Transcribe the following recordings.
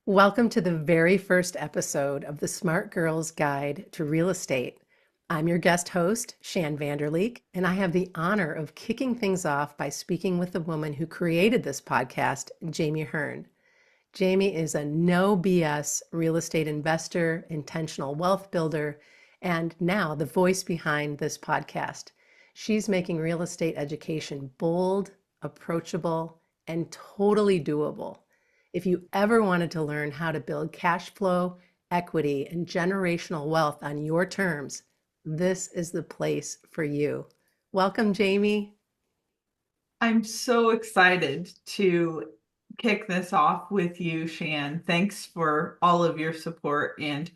Welcome to the very first episode of the Smart Girl's Guide to Real Estate. I'm your guest host, Shann Vander Leek, and I have the honor of kicking things off by speaking with the woman who created this podcast, Jami Hearn. Jami is a no BS real estate investor, intentional wealth builder, and now the voice behind this podcast. She's making real estate education bold, approachable, and totally doable. If you ever wanted to learn how to build cash flow, equity, and generational wealth on your terms, this is the place for you. Welcome, Jami. I'm so excited to kick this off with you, Shann. Thanks for all of your support and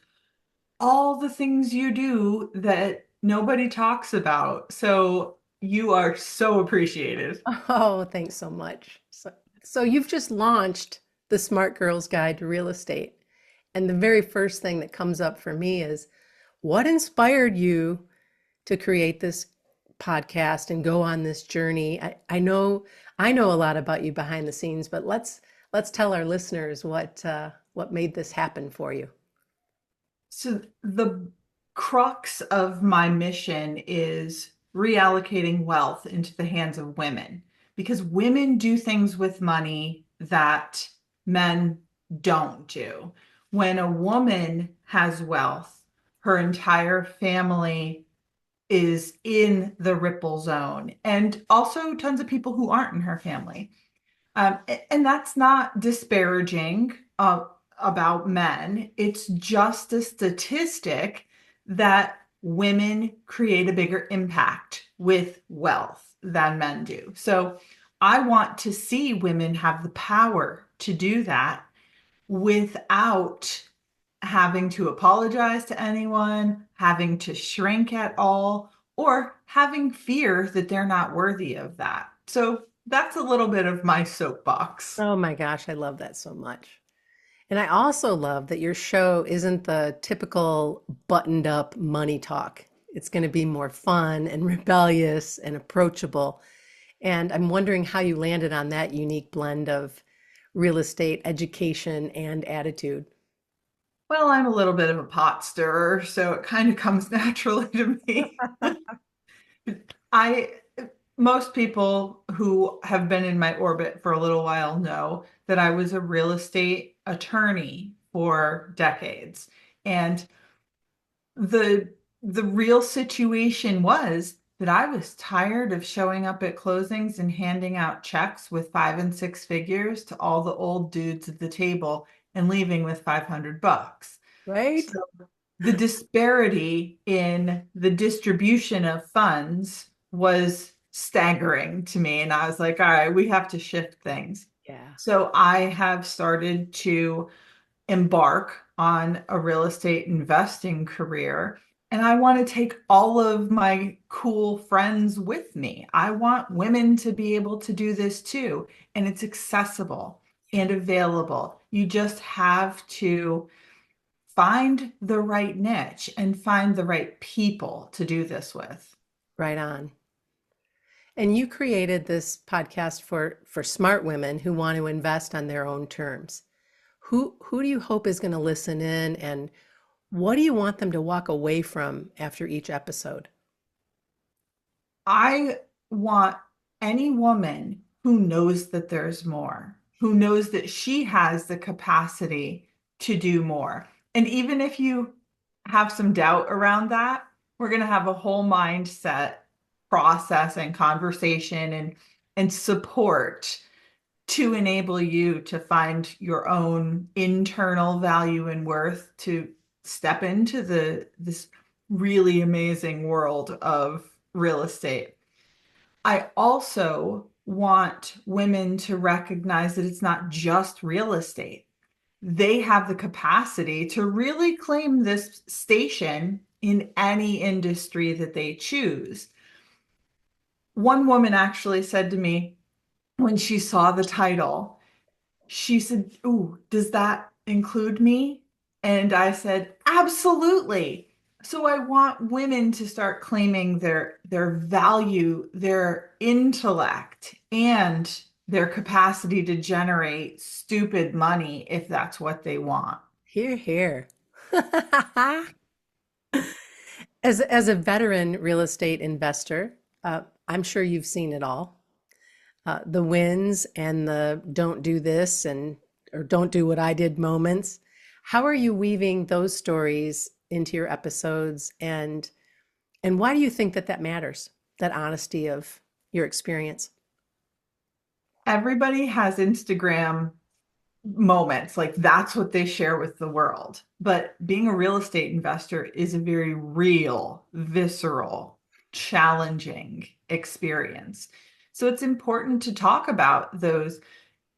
all the things you do that nobody talks about. So you are so appreciated. Oh, thanks so much. So you've just launched the Smart Girl's Guide to Real Estate. And the very first thing that comes up for me is what inspired you to create this podcast and go on this journey? I know a lot about you behind the scenes, but let's tell our listeners what made this happen for you. So the crux of my mission is reallocating wealth into the hands of women because women do things with money that men don't do. When a woman has wealth, her entire family is in the ripple zone, and also tons of people who aren't in her family. And that's not disparaging about men. It's just a statistic that women create a bigger impact with wealth than men do. So I want to see women have the power to do that without having to apologize to anyone, having to shrink at all, or having fear that they're not worthy of that. So that's a little bit of my soapbox. Oh my gosh, I love that so much. And I also love that your show isn't the typical buttoned up money talk. It's going to be more fun and rebellious and approachable. And I'm wondering how you landed on that unique blend of real estate education and attitude. Well, I'm a little bit of a pot stirrer, so it kind of comes naturally to me. I Most people who have been in my orbit for a little while know that I was a real estate attorney for decades. And the the real situation was that I was tired of showing up at closings and handing out checks with 5 and 6 figures to all the old dudes at the table and leaving with 500 bucks. Right? So the disparity in the distribution of funds was staggering to me. And I was like, all right, we have to shift things. Yeah. So I have started to embark on a real estate investing career. And I want to take all of my cool friends with me. I want women to be able to do this too. And it's accessible and available. You just have to find the right niche and find the right people to do this with. Right on. And you created this podcast for smart women who want to invest on their own terms. Who do you hope is going to listen in, and what do you want them to walk away from after each episode? I want any woman who knows that there's more, who knows that she has the capacity to do more. And even if you have some doubt around that, we're going to have a whole mindset process and conversation and support to enable you to find your own internal value and worth to step into this really amazing world of real estate. I also want women to recognize that it's not just real estate. They have the capacity to really claim this station in any industry that they choose. One woman actually said to me when she saw the title, she said, "Ooh, does that include me?" And I said, "Absolutely." So I want women to start claiming their value, their intellect, and their capacity to generate stupid money if that's what they want. Here, here. As a veteran real estate investor, I'm sure you've seen it all. The wins and the don't do this and or don't do what I did moments. How are you weaving those stories into your episodes and why do you think that that matters? That honesty of your experience. Everybody has Instagram moments, like that's what they share with the world. But being a real estate investor is a very real, visceral, challenging experience. So it's important to talk about those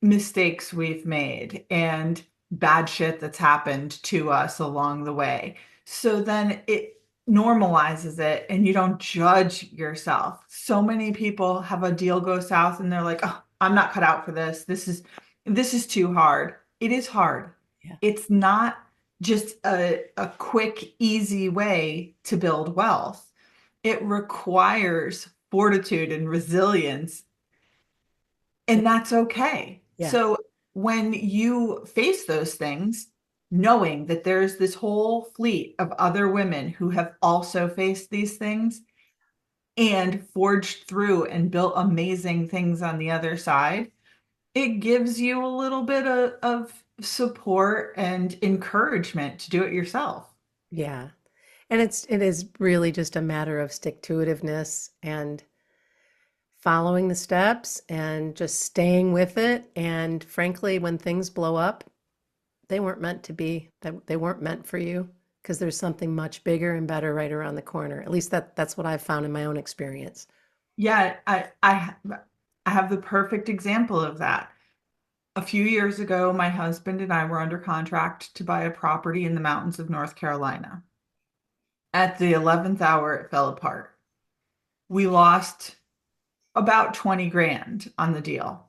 mistakes we've made and bad shit that's happened to us along the way. So then it normalizes it and you don't judge yourself. So many people have a deal go south and they're like, "Oh, I'm not cut out for this. This is too hard." It is hard. Yeah. It's not just a quick, easy way to build wealth. It requires fortitude and resilience, and that's okay. Yeah. So when you face those things, knowing that there's this whole fleet of other women who have also faced these things and forged through and built amazing things on the other side, it gives you a little bit of support and encouragement to do it yourself. Yeah. And it is really just a matter of stick-to-itiveness and following the steps and just staying with it. And frankly, when things blow up, they weren't meant to be. They weren't meant for you because there's something much bigger and better right around the corner. At least that's what I've found in my own experience. Yeah, I have the perfect example of that. A few years ago, my husband and I were under contract to buy a property in the mountains of North Carolina. At the 11th hour, it fell apart. We lost about 20 grand on the deal.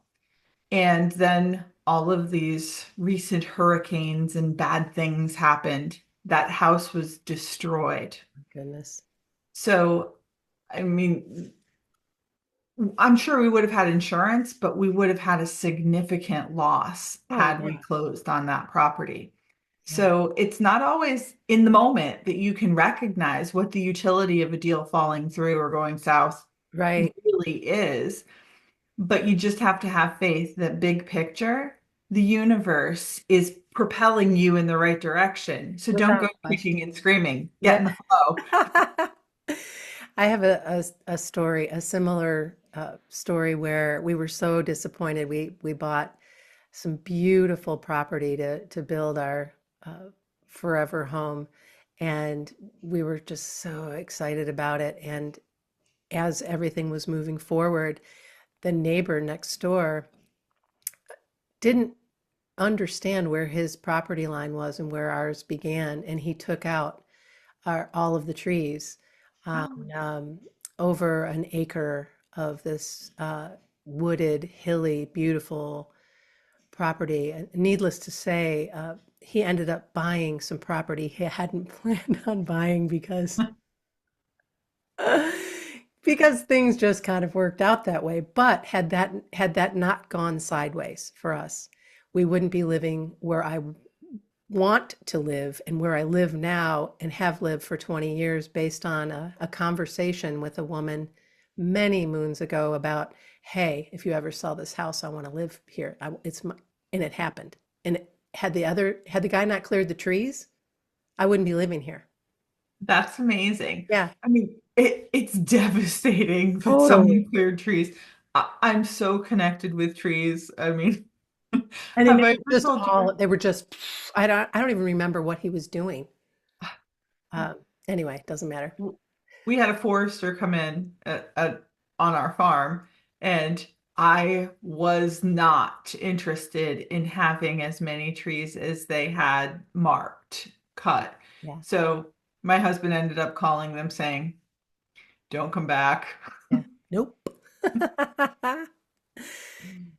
And then all of these recent hurricanes and bad things happened. That house was destroyed. Goodness. So, I mean, I'm sure we would have had insurance, but we would have had a significant loss Oh had we yeah. closed on that property. Yeah. So it's not always in the moment that you can recognize what the utility of a deal falling through or going south Right. really is. But you just have to have faith that big picture, the universe is propelling you in the right direction. So don't go Without kicking question. and screaming, get Yeah. in the flow. I have a story, a similar story where we were so disappointed. We bought some beautiful property to build our forever home, and we were just so excited about it. And as everything was moving forward, the neighbor next door didn't understand where his property line was and where ours began, and he took out all of the trees on over an acre of this wooded, hilly, beautiful property. And needless to say, he ended up buying some property he hadn't planned on buying because things just kind of worked out that way. But had that not gone sideways for us, we wouldn't be living where I want to live and where I live now and have lived for 20 years based on a conversation with a woman many moons ago about, hey, if you ever sell this house, I want to live here. It's my, and it happened. And had the guy not cleared the trees, I wouldn't be living here. That's amazing. Yeah, I mean, it's devastating that someone totally. cleared trees. I'm so connected with trees. I mean, And have it I was ever just told you? all, they were just, I don't even remember what he was doing. Anyway, doesn't matter. We had a forester come in on our farm, and I was not interested in having as many trees as they had marked, cut. Yeah, So my husband ended up calling them saying, "Don't come back." yeah. Nope.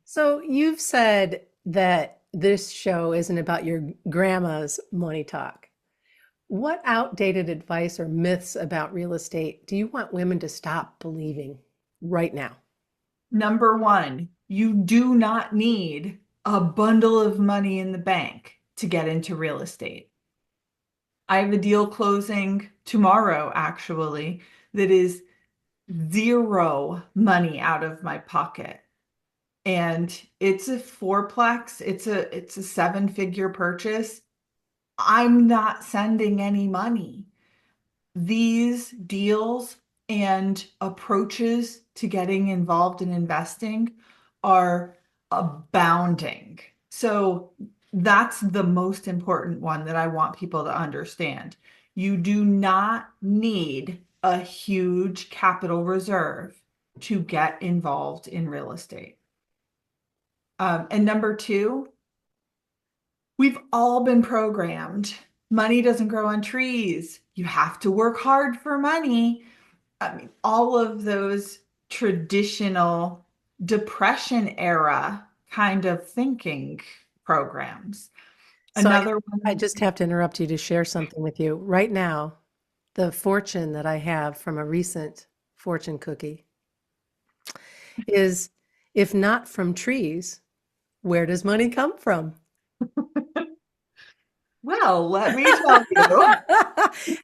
So you've said that this show isn't about your grandma's money talk. What outdated advice or myths about real estate do you want women to stop believing right now? Number one, You do not need a bundle of money in the bank to get into real estate. I have a deal closing tomorrow, actually, that is zero money out of my pocket. And it's a fourplex, it's a seven-figure purchase. I'm not sending any money. These deals and approaches to getting involved in investing are abounding. So that's the most important one that I want people to understand. You do not need a huge capital reserve to get involved in real estate. And number two, we've all been programmed. Money doesn't grow on trees. You have to work hard for money. I mean, all of those traditional depression era kind of thinking programs. So Another I one, just have to interrupt you to share something with you. Right now, the fortune that I have from a recent fortune cookie is, if not from trees, where does money come from? well, let me tell you.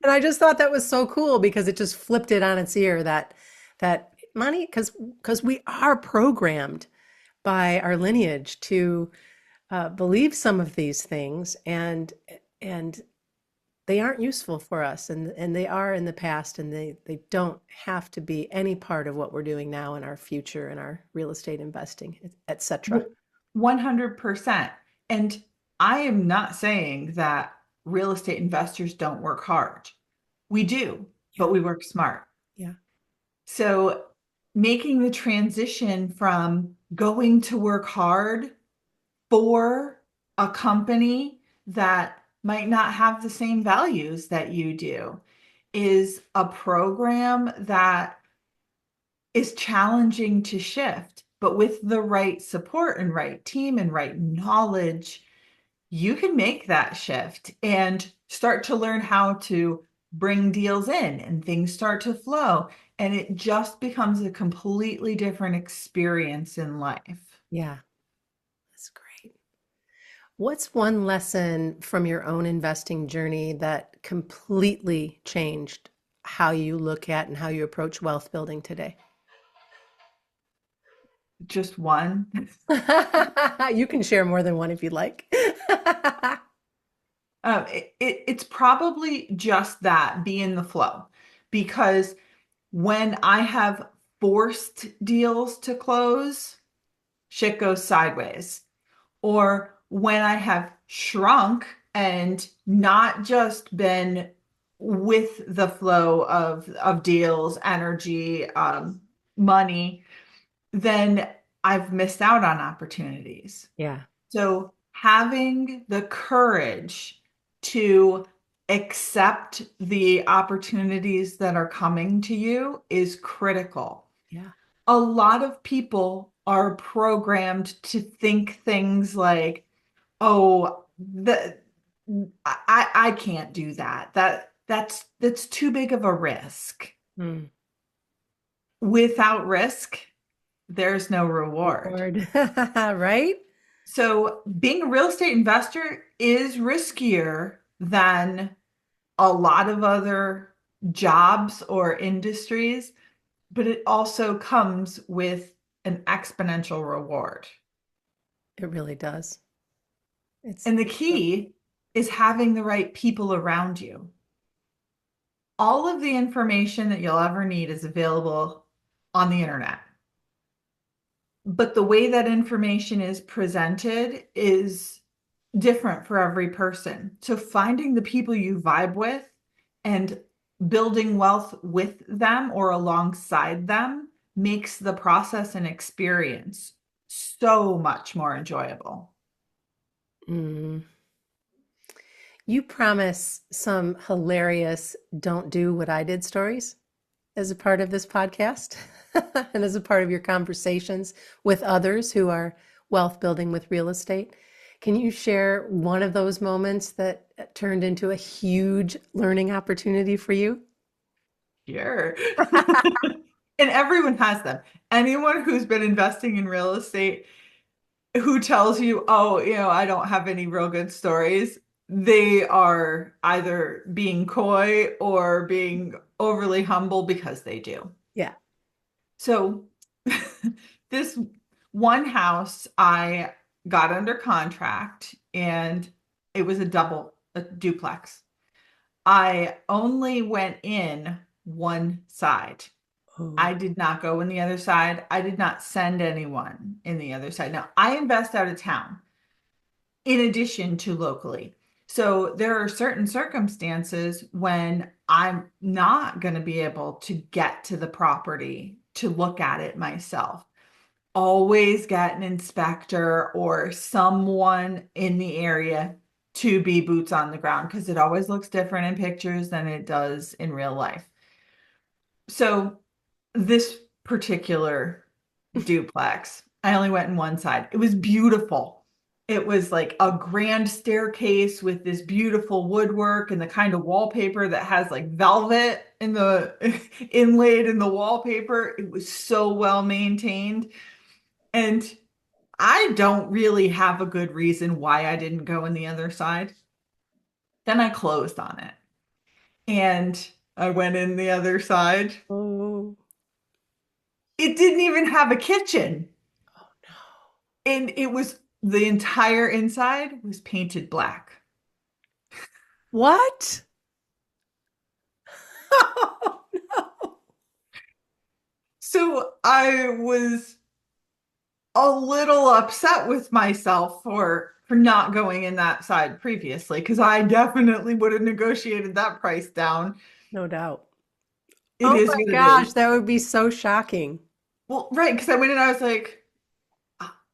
And I just thought that was so cool because it just flipped it on its ear, that money, because we are programmed by our lineage to believe some of these things, and they aren't useful for us, and they are in the past, and they don't have to be any part of what we're doing now in our future, in our real estate investing, etc. 100%. And I am not saying that real estate investors don't work hard. We do, Yeah, but we work smart. yeah, So making the transition from going to work hard for a company that might not have the same values that you do is a program that is challenging to shift. But with the right support and right team and right knowledge, you can make that shift and start to learn how to bring deals in and things start to flow. And it just becomes a completely different experience in life. yeah. That's great. What's one lesson from your own investing journey that completely changed how you look at and how you approach wealth building today? Just one. You can share more than one if you'd like. It's probably just that, be in the flow. Because when I have forced deals to close, shit goes sideways. Or when I have shrunk and not just been with the flow of deals, energy, money, then I've missed out on opportunities. Yeah, So having the courage to accept the opportunities that are coming to you is critical. yeah. A lot of people are programmed to think things like, oh, I can't do that. That's too big of a risk. Mm. Without risk, there's no reward. Reward. Right? So being a real estate investor is riskier than a lot of other jobs or industries, but it also comes with an exponential reward. It really does. It's And the key is having the right people around you. All of the information that you'll ever need is available on the internet. But the way that information is presented is different for every person. So finding the people you vibe with and building wealth with them or alongside them makes the process and experience so much more enjoyable. mm. You promise some hilarious don't do what I did stories as a part of this podcast and as a part of your conversations with others who are wealth building with real estate. Can you share one of those moments that turned into a huge learning opportunity for you? Sure. And everyone has them. Anyone who's been investing in real estate who tells you, oh, I don't have any real good stories, they are either being coy or being overly humble because they do. Yeah. So this one house I got under contract and it was a duplex. I only went in one side. Oh, I did not go in the other side. I did not send anyone in the other side. Now, I invest out of town in addition to locally. So there are certain circumstances when I'm not going to be able to get to the property to look at it myself. Always get an inspector or someone in the area to be boots on the ground because it always looks different in pictures than it does in real life. So this particular duplex, I only went in one side. It was beautiful. It was like a grand staircase with this beautiful woodwork and the kind of wallpaper that has like velvet in the inlaid in the wallpaper. It was so well maintained. And I don't really have a good reason why I didn't go in the other side. Then I closed on it and I went in the other side. oh, It didn't even have a kitchen. oh no. And it was the entire inside was painted black. What? Oh no. So I was a little upset with myself for not going in that side previously because I definitely would have negotiated that price down. No doubt. It Oh is my what it gosh, is. that would be so shocking. Well, right, because I went in, I was like,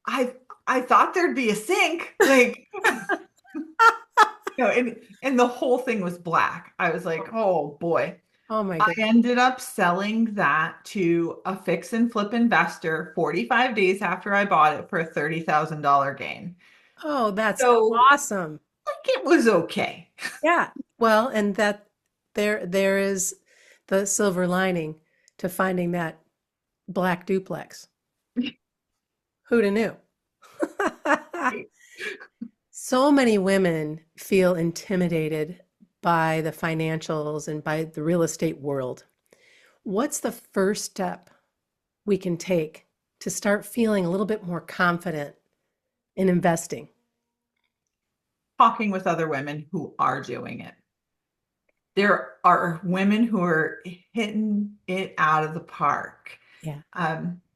I I thought there'd be a sink, like and the whole thing was black. I was like, oh boy. Oh my I goodness. ended up selling that to a fix and flip investor 45 days after I bought it for a $30,000 gain. Oh, that's So, awesome. like, it was okay. Yeah. Well, and that there is the silver lining to finding that black duplex. Who'da knew? So many women feel intimidated by the financials and by the real estate world. What's the first step we can take to start feeling a little bit more confident in investing? Talking with other women who are doing it. There are women who are hitting it out of the park. Yeah.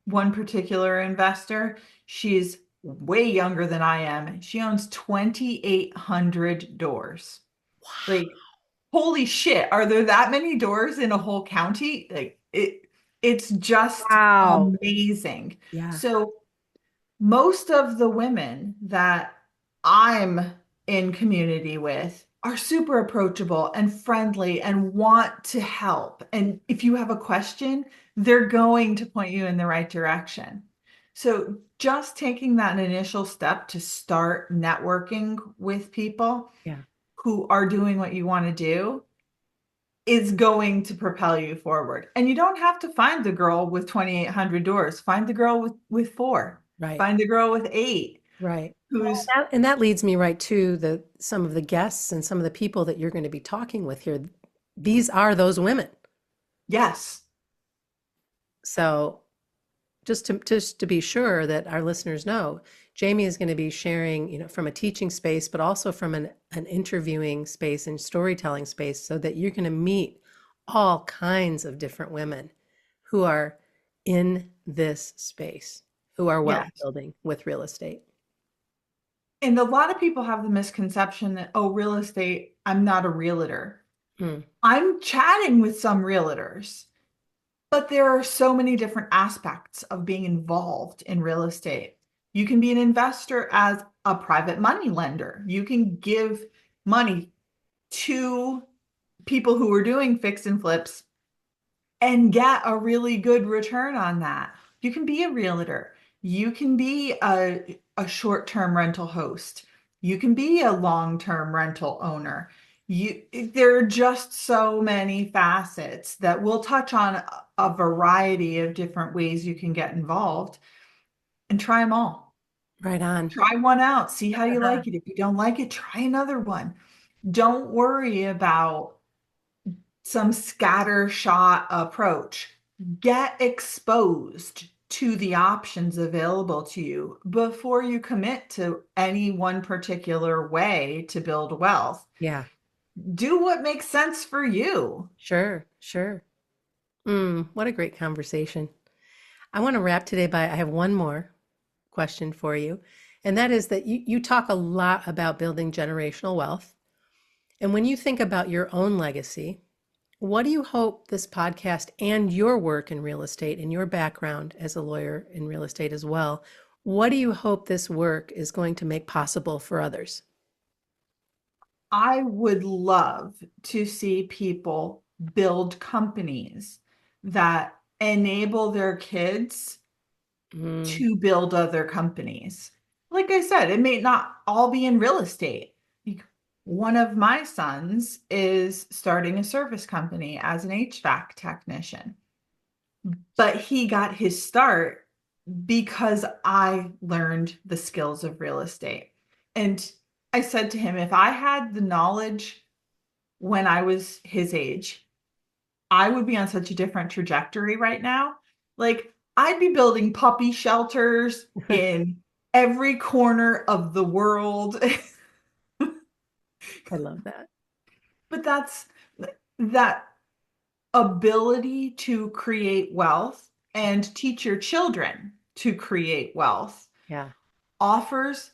One particular investor, she's way younger than I am. She owns 2,800 doors. Like, holy shit, are there that many doors in a whole county? Like it's just Wow. amazing. Yeah. So most of the women that I'm in community with are super approachable and friendly and want to help. And if you have a question, they're going to point you in the right direction. So just taking that initial step to start networking with people Yeah. who are doing what you want to do is going to propel you forward. And you don't have to find the girl with 2,800 doors. Find the girl with four. Right. Find the girl with eight Right. Well, who's, and that leads me right to the some of the guests and some of the people that you're going to be talking with here. These are those women. yes, So just to be sure that our listeners know, Jamie is going to be sharing, from a teaching space, but also from an interviewing space and storytelling space, so that you're going to meet all kinds of different women who are in this space, who are wealth yes. building with real estate. And a lot of people have the misconception that, oh, real estate, I'm not a realtor. Hmm. I'm chatting with some realtors, but there are so many different aspects of being involved in real estate. You can be an investor as a private money lender. You can give money to people who are doing fix and flips and get a really good return on that. You can be a realtor. You can be a short-term rental host. You can be a long-term rental owner. There are just so many facets that we'll touch on a variety of different ways you can get involved and try them all. Right on. Try one out, see how you Uh-huh. like it. If you don't like it, try another one. Don't worry about some scattershot approach. Get exposed to the options available to you before you commit to any one particular way to build wealth. Yeah, Do what makes sense for you. sure, sure. What a great conversation. I want to wrap today by I have one more question for you. And that is that you talk a lot about building generational wealth. And when you think about your own legacy, what do you hope this podcast and your work in real estate and your background as a lawyer in real estate as well, what do you hope this work is going to make possible for others? I would love to see people build companies that enable their kids Mm, to build other companies. Like I said, it may not all be in real estate. One of my sons is starting a service company as an HVAC technician, but he got his start because I learned the skills of real estate. And I said to him, if I had the knowledge when I was his age, I would be on such a different trajectory right now. Like, I'd be building puppy shelters in every corner of the world. I love that. But that ability to create wealth and teach your children to create wealth Yeah, offers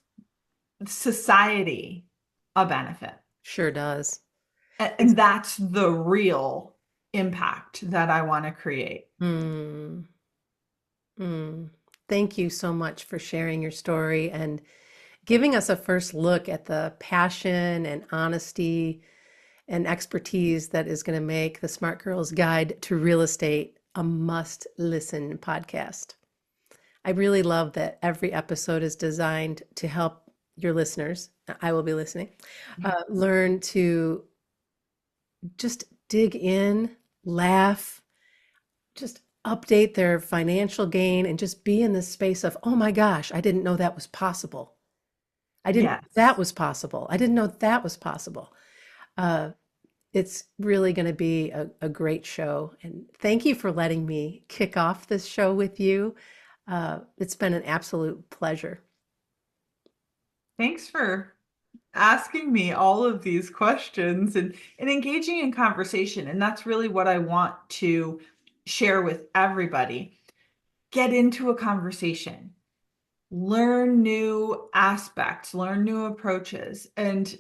society a benefit. sure does. It's, And that's the real impact that I want to create. mm, mm. Thank you so much for sharing your story and giving us a first look at the passion and honesty and expertise that is going to make the Smart Girls Guide to Real Estate a must listen podcast. I really love that every episode is designed to help your listeners, I will be listening, learn to just dig in, laugh, just update their financial gain, and just be in this space of, oh my gosh, I didn't know that was possible. I didn't know that Yes. was possible. I didn't know that was possible. Uh, it's really going to be a great show. And thank you for letting me kick off this show with you. It's been an absolute pleasure. Thanks for asking me all of these questions and engaging in conversation. And that's really what I want to share with everybody. Get into a conversation, learn new aspects, learn new approaches. And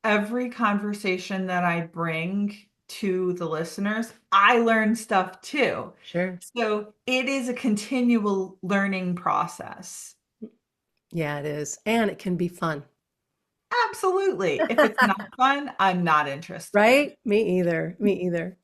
every conversation that I bring to the listeners, I learn stuff too. Sure. So it is a continual learning process. Yeah, it is. And it can be fun. Absolutely. If it's not fun, I'm not interested. Right? Me either. Me either.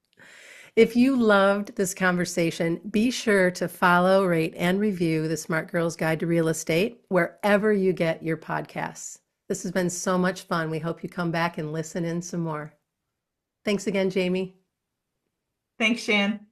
If you loved this conversation, be sure to follow, rate, and review the Smart Girls Guide to Real Estate wherever you get your podcasts. This has been so much fun. We hope you come back and listen in some more. Thanks again, Jamie. Thanks, Shann.